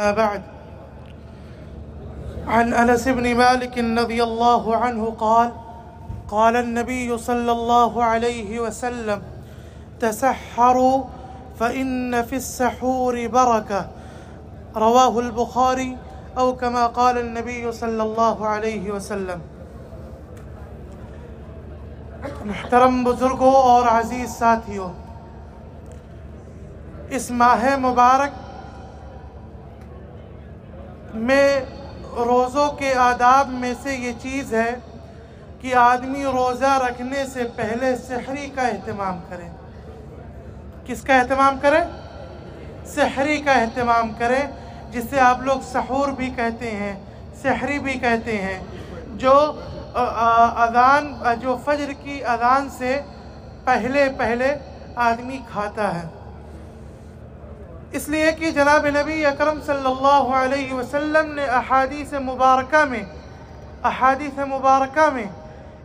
بعد عن أنس بن مالك رضي الله عنه قال قال النبي صلى الله عليه وسلم تسحروا فإن في السحور بركة رواه البخاري أو كما قال النبي صلى الله عليه وسلم۔ محترم بزرگوں اور عزیز ساتھیوں، اس ماہ مبارک میں روزوں کے آداب میں سے یہ چیز ہے کہ آدمی روزہ رکھنے سے پہلے سحری کا اہتمام کرے۔ کس کا اہتمام کرے؟ سحری کا اہتمام کرے، جسے آپ لوگ سحور بھی کہتے ہیں، سحری بھی کہتے ہیں، جو جو فجر کی اذان سے پہلے آدمی کھاتا ہے۔ اس لیے کہ جناب نبی اکرم صلی اللہ علیہ وسلم نے احادیث مبارکہ میں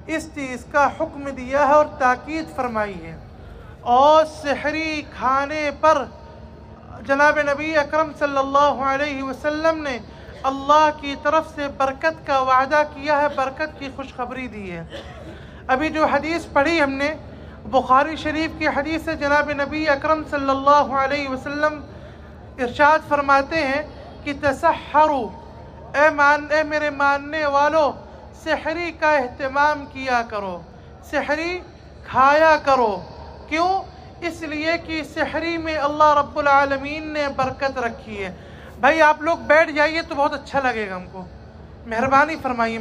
اس چیز کا حکم دیا ہے اور تاکید فرمائی ہے، اور سحری کھانے پر جناب نبی اکرم صلی اللہ علیہ وسلم نے اللہ کی طرف سے برکت کا وعدہ کیا ہے، برکت کی خوشخبری دی ہے۔ ابھی جو حدیث پڑھی ہم نے، بخاری شریف کی حدیث ہے، جناب نبی اکرم صلی اللہ علیہ وسلم ارشاد فرماتے ہیں کہ تسحروا، اے میرے ماننے والو، سحری کا اہتمام کیا کرو، سحری کھایا کرو۔ کیوں؟ اس لیے کہ سحری میں اللہ رب العالمین نے برکت رکھی ہے۔ بھائی آپ لوگ بیٹھ جائیے تو بہت اچھا لگے گا ہم کو، مہربانی فرمائیے،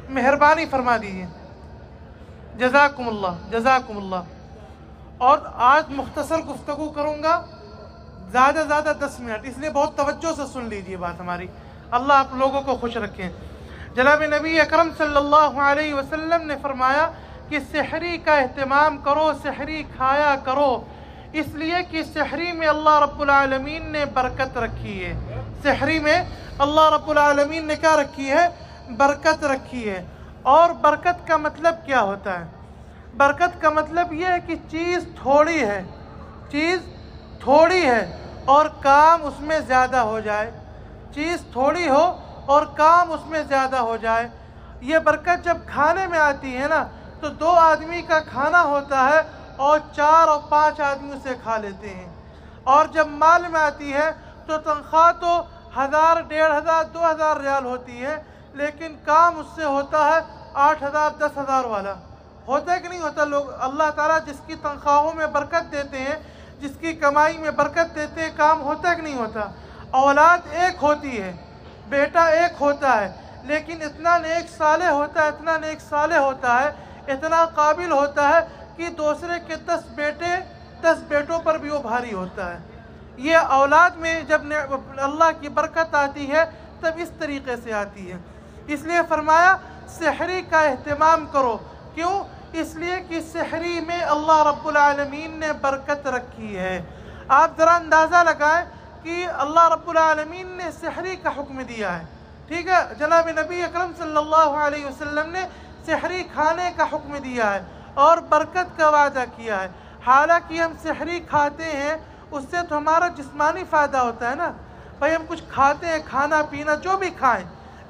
مہربانی فرما دیجیے، جزاکم اللہ۔ اور آج مختصر گفتگو کروں گا، زیادہ 10 منٹ، اس لیے بہت توجہ سے سن لیجیے بات ہماری، اللہ آپ لوگوں کو خوش رکھیں۔ جناب نبی اکرم صلی اللہ علیہ وسلم نے فرمایا کہ سحری کا اہتمام کرو، سحری کھایا کرو، اس لیے کہ سحری میں اللہ رب العالمین نے برکت رکھی ہے۔ سحری میں اللہ رب العالمین نے کیا رکھی ہے؟ برکت رکھی ہے۔ اور برکت کا مطلب کیا ہوتا ہے؟ برکت کا مطلب یہ ہے کہ چیز تھوڑی ہے اور کام اس میں زیادہ ہو جائے، چیز تھوڑی ہو اور کام اس میں زیادہ ہو جائے۔ یہ برکت جب کھانے میں آتی ہے نا، تو 2 آدمی کا کھانا ہوتا ہے اور 4 اور 5 آدمی اسے کھا لیتے ہیں۔ اور جب مال میں آتی ہے تو تنخواہ تو 1000، 1500، 2000 ریال ہوتی ہے، لیکن کام اس سے ہوتا ہے 8000، 10000 والا۔ ہوتا ہے کہ نہیں ہوتا؟ لوگ اللہ تعالیٰ جس کی تنخواہوں میں برکت دیتے ہیں، جس کی کمائی میں برکت دیتے ہیں، کام ہوتا ہے کہ نہیں ہوتا؟ اولاد ایک ہوتی ہے، بیٹا ایک ہوتا ہے، لیکن اتنا نیک صالح ہوتا ہے، اتنا قابل ہوتا ہے کہ دوسرے کے 10 بیٹوں پر بھی وہ بھاری ہوتا ہے۔ یہ اولاد میں جب اللہ کی برکت آتی ہے تب اس طریقے سے آتی ہے۔ اس لیے فرمایا سحری کا اہتمام کرو۔ کیوں؟ اس لیے کہ سحری میں اللہ رب العالمین نے برکت رکھی ہے۔ آپ ذرا اندازہ لگائیں کہ اللہ رب العالمین نے سحری کا حکم دیا ہے، ٹھیک ہے؟ جناب نبی اکرم صلی اللہ علیہ وسلم نے سحری کھانے کا حکم دیا ہے اور برکت کا وعدہ کیا ہے۔ حالانکہ ہم سحری کھاتے ہیں، اس سے تو ہمارا جسمانی فائدہ ہوتا ہے نا۔ بھائی ہم کچھ کھاتے ہیں، کھانا پینا جو بھی کھائیں،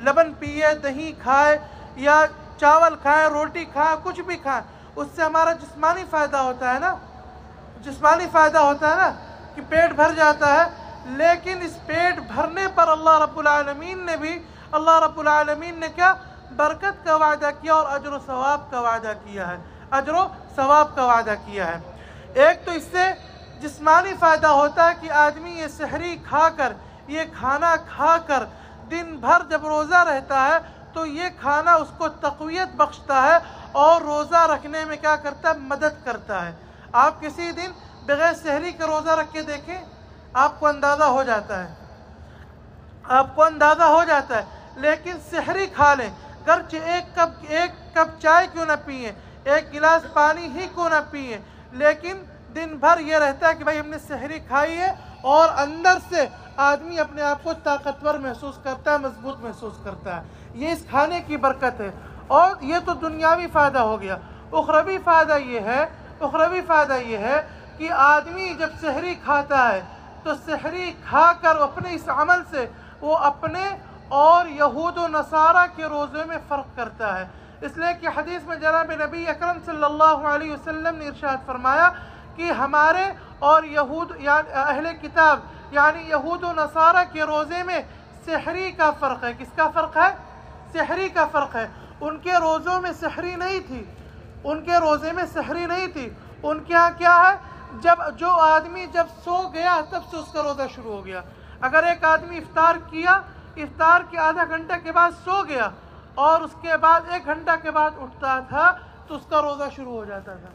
لبن پیے، دہی کھائے، یا چاول کھائیں، روٹی کھائیں، کچھ بھی کھائیں، اس سے ہمارا جسمانی فائدہ ہوتا ہے نا، کہ پیٹ بھر جاتا ہے۔ لیکن اس پیٹ بھرنے پر اللہ رب العالمین نے کیا؟ برکت کا وعدہ کیا اور اجر و ثواب کا وعدہ کیا ہے۔ ایک تو اس سے جسمانی فائدہ ہوتا ہے کہ آدمی یہ سحری کھا کر، یہ کھانا کھا کر دن بھر جب روزہ رہتا ہے تو یہ کھانا اس کو تقویت بخشتا ہے اور روزہ رکھنے میں کیا کرتا ہے؟ مدد کرتا ہے۔ آپ کسی دن بغیر سحری کے روزہ رکھ کے دیکھیں، آپ کو اندازہ ہو جاتا ہے۔ لیکن سحری کھا لیں، گرچہ ایک کپ چائے کیوں نہ پئیں، 1 گلاس پانی ہی کیوں نہ پئیں، لیکن دن بھر یہ رہتا ہے کہ بھائی ہم نے سحری کھائی ہے، اور اندر سے آدمی اپنے آپ کو طاقتور محسوس کرتا ہے، مضبوط محسوس کرتا ہے۔ یہ اس کھانے کی برکت ہے۔ اور یہ تو دنیاوی فائدہ ہو گیا۔ اخروی فائدہ یہ ہے کہ آدمی جب سحری کھاتا ہے تو سحری کھا کر اپنے اس عمل سے وہ اپنے اور یہود و نصارہ کے روزے میں فرق کرتا ہے۔ اس لیے کہ حدیث میں جناب نبی اکرم صلی اللہ علیہ وسلم نے ارشاد فرمایا کہ ہمارے اور یہود یعنی اہل کتاب یعنی یہود و نصارہ کے روزے میں سحری کا فرق ہے۔ کس کا فرق ہے؟ سحری کا فرق ہے۔ ان کے روزوں میں سحری نہیں تھی، ان کے روزے میں سحری نہیں تھی۔ ان کے ہاں کیا ہے؟ جو آدمی جب سو گیا تب سے اس کا روزہ شروع ہو گیا۔ اگر ایک آدمی افطار کیا، افطار کے آدھا گھنٹہ کے بعد سو گیا اور اس کے بعد 1 گھنٹہ کے بعد اٹھتا تھا تو اس کا روزہ شروع ہو جاتا تھا،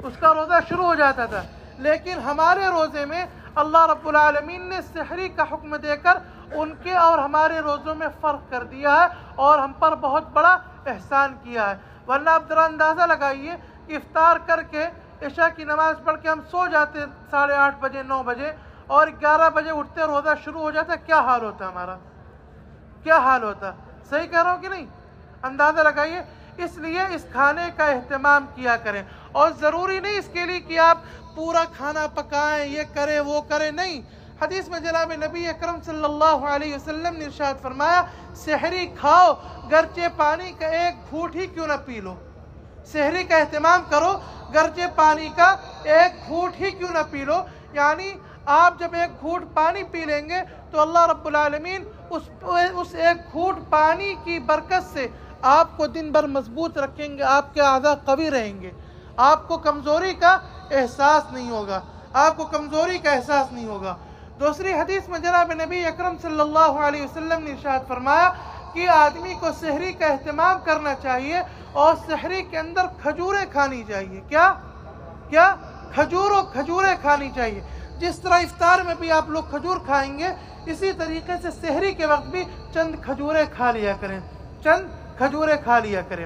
اس کا روزہ شروع ہو جاتا تھا۔ لیکن ہمارے روزے میں اللہ رب العالمین نے سحری کا حکم دے کر ان کے اور ہمارے روزوں میں فرق کر دیا ہے اور ہم پر بہت بڑا احسان کیا ہے۔ ورنہ آپ ذرا اندازہ لگائیے کہ افطار کر کے عشاء کی نماز پڑھ کے ہم سو جاتے 8:30 بجے 9 بجے اور 11 بجے اٹھتے روزہ شروع ہو جاتا، کیا حال ہوتا ہمارا؟ کیا حال ہوتا؟ صحیح کہہ رہا ہوں کہ نہیں؟ اندازہ لگائیے۔ اس لیے اس کھانے کا اہتمام کیا کریں، اور ضروری نہیں اس کے لیے کہ آپ پورا کھانا پکائیں، یہ کریں وہ کریں، نہیں۔ حدیث میں جناب نبی اکرم صلی اللہ علیہ وسلم نے ارشاد فرمایا سحری کھاؤ گرچہ پانی کا 1 گھونٹ ہی کیوں نہ پی لو، سحری کا اہتمام کرو گرچہ پانی کا 1 گھونٹ ہی کیوں نہ پی لو۔ یعنی آپ جب 1 گھونٹ پانی پی لیں گے تو اللہ رب العالمین اس 1 گھونٹ پانی کی برکت سے آپ کو دن بھر مضبوط رکھیں گے، آپ کے اعضاء قوی رہیں گے، آپ کو کمزوری کا احساس نہیں ہوگا، آپ کو کمزوری کا احساس نہیں ہوگا۔ دوسری حدیث میں جناب نبی اکرم صلی اللہ علیہ وسلم نے ارشاد فرمایا کہ آدمی کو سحری کا اہتمام کرنا چاہیے اور سحری کے اندر کھجوریں کھانی چاہیے۔ کیا کھجوریں کھانی چاہیے۔ جس طرح افطار میں بھی آپ لوگ کھجور کھائیں گے، اسی طریقے سے سحری کے وقت بھی چند کھجوریں کھا لیا کریں، چند کھجوریں کھا لیا کریں۔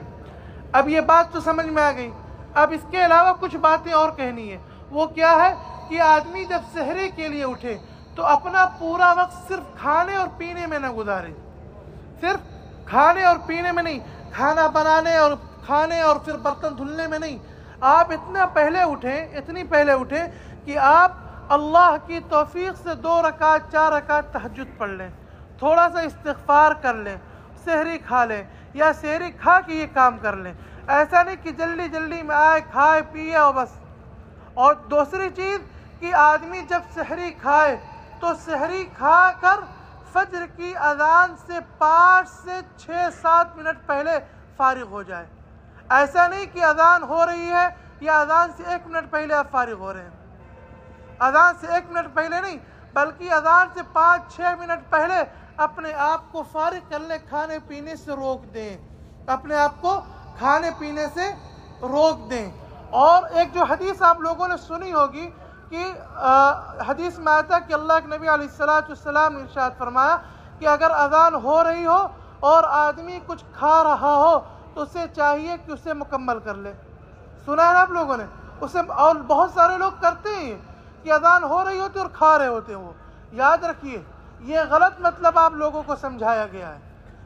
اب یہ بات تو سمجھ میں آ گئی۔ اب اس کے علاوہ کچھ باتیں اور کہنی ہے۔ وہ کیا ہے کہ آدمی جب سحری کے لیے اٹھے تو اپنا پورا وقت صرف کھانے اور پینے میں نہ گزارے، صرف کھانے اور پینے میں نہیں، کھانا بنانے اور کھانے اور پھر برتن دھلنے میں نہیں۔ آپ اتنی پہلے اٹھیں کہ آپ اللہ کی توفیق سے 2 رکعت 4 رکعت تہجد پڑھ لیں، تھوڑا سا استغفار کر لیں، سحری کھا لیں یا سحری کھا کے یہ کام کر لیں۔ ایسا نہیں کہ جلدی جلدی میں آئے کھائے پیے اور بس۔ اور دوسری چیز کہ آدمی جب سحری کھائے تو سحری کھا کر فجر کی اذان سے 5 سے 6 7 منٹ پہلے فارغ ہو جائے۔ ایسا نہیں کہ اذان ہو رہی ہے یا اذان سے 1 منٹ پہلے آپ فارغ ہو رہے ہیں، اذان سے 1 منٹ پہلے نہیں بلکہ اذان سے 5-6 منٹ پہلے اپنے آپ کو فارغ کر لیں، کھانے پینے سے روک دیں، اپنے آپ کو کھانے پینے سے روک دیں۔ اور ایک جو حدیث آپ لوگوں نے سنی ہوگی کہ حدیث میں آتا کہ اللہ کے نبی علیہ السلام نے ارشاد فرمایا کہ اگر اذان ہو رہی ہو اور آدمی کچھ کھا رہا ہو تو اسے چاہیے کہ اسے مکمل کر لے۔ سنا ہے نا آپ لوگوں نے اسے؟ اور بہت سارے لوگ کرتے ہیں کہ اذان ہو رہی ہوتی اور کھا رہے ہوتے ہیں۔ وہ یاد رکھیے یہ غلط مطلب آپ لوگوں کو سمجھایا گیا ہے۔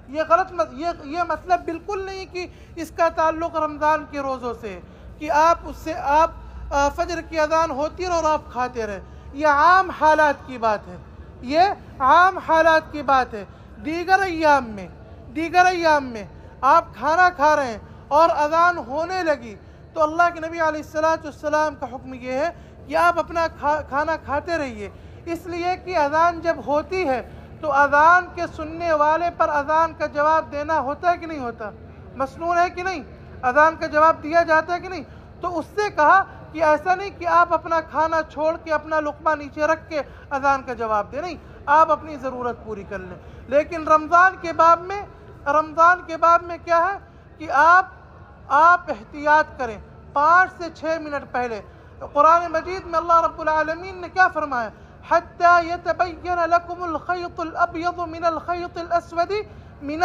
یہ مطلب بالکل نہیں کہ اس کا تعلق رمضان کے روزوں سے کہ آپ فجر کی اذان ہوتی ہے اور آپ کھاتے رہے۔ یہ عام حالات کی بات ہے، یہ عام حالات کی بات ہے۔ دیگر ایام میں آپ کھانا کھا رہے ہیں اور اذان ہونے لگی تو اللہ کے نبی علیہ السلام کا حکم یہ ہے کہ آپ اپنا کھانا کھاتے رہیے، اس لیے کہ اذان جب ہوتی ہے تو اذان کے سننے والے پر اذان کا جواب دینا ہوتا ہے کہ نہیں ہوتا؟ مسنون ہے کہ نہیں؟ اذان کا جواب دیا جاتا ہے کہ نہیں؟ تو اس سے کہا کہ ایسا نہیں کہ آپ اپنا کھانا چھوڑ کے اپنا لقمہ نیچے رکھ کے اذان کا جواب دیں، نہیں، آپ اپنی ضرورت پوری کر لیں۔ لیکن رمضان کے باب میں کیا ہے کہ آپ احتیاط کریں 5 سے 6 منٹ پہلے۔ قرآن مجید میں اللہ رب العالمین نے کیا فرمایا؟ حتی یتبین لکم الخیط الابیض من الخیط الاسود من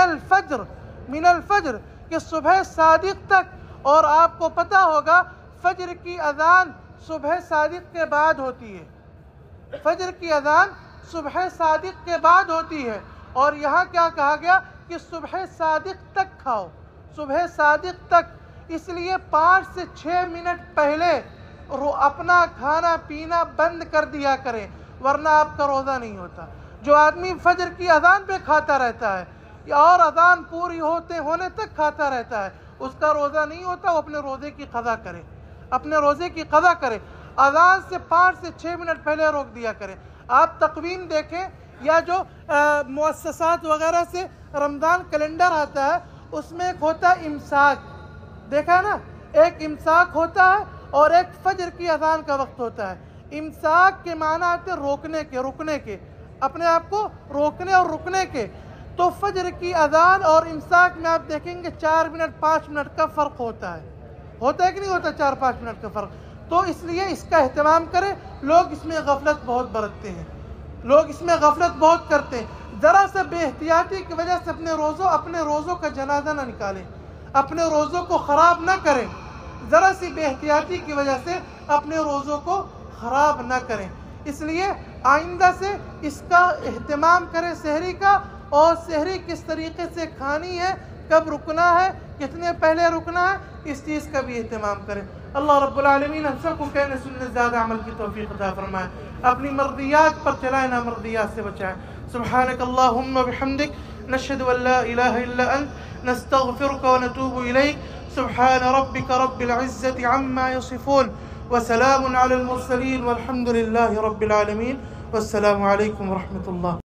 الفجر کہ صبح صادق تک، اور آپ کو پتہ ہوگا فجر کی اذان صبح صادق کے بعد ہوتی ہے، فجر کی اذان صبح صادق کے بعد ہوتی ہے۔ اور یہاں کیا کہا گیا کہ صبح صادق تک کھاؤ، صبح صادق تک، اس لیے 5 سے 6 منٹ پہلے اپنا کھانا پینا بند کر دیا کریں، ورنہ آپ کا روزہ نہیں ہوتا۔ جو آدمی فجر کی اذان پہ کھاتا رہتا ہے اور اذان پوری ہونے تک کھاتا رہتا ہے، اس کا روزہ نہیں ہوتا، وہ اپنے روزے کی قضا کرے، اپنے روزے کی قضا کرے۔ اذان سے 5 سے 6 منٹ پہلے روک دیا کرے۔ آپ تقویم دیکھیں یا جو مؤسسات وغیرہ سے رمضان کیلنڈر آتا ہے، اس میں ایک ہوتا ہے امساک، دیکھا نا، ایک امساک ہوتا ہے اور ایک فجر کی اذان کا وقت ہوتا ہے۔ امساک کے معنی آتے ہیں رکنے کے، اپنے آپ کو روکنے اور رکنے کے۔ تو فجر کی اذان اور امساک میں آپ دیکھیں گے 4 منٹ 5 منٹ کا فرق ہوتا ہے کہ نہیں ہوتا 4-5 منٹ کا فرق؟ تو اس لیے اس کا اہتمام کریں۔ لوگ اس میں غفلت بہت برتتے ہیں، لوگ اس میں غفلت بہت کرتے ہیں۔ ذرا سا بے احتیاطی کی وجہ سے اپنے روزوں کا جنازہ نہ نکالیں، اپنے روزوں کو خراب نہ کریں۔ ذرا سی بے احتیاطی کی وجہ سے اپنے روزوں کو خراب نہ کریں۔ اس لیے آئندہ سے اس کا اہتمام کریں سحری کا، اور سحری کس طریقے سے کھانی ہے، کب رکنا ہے، کتنے پہلے رکنا ہے، اس چیز کا بھی اہتمام کریں۔ اللہ رب العالمین ہم سب کو کہنے سننے زیادہ عمل کی توفیق عطا فرمائے، اپنی مرضیات پر چلائیں، نامرضیات سے بچائیں۔ سبحانک اللہم بحمدک، نشہد ان لا الہ الا انت، نستغفرک ونتوب الیک۔ سبحان ربک رب العزة عما يصفون، وسلام علی المرسلین، والحمد للہ رب العالمین، والسلام علیکم ورحمۃ اللہ۔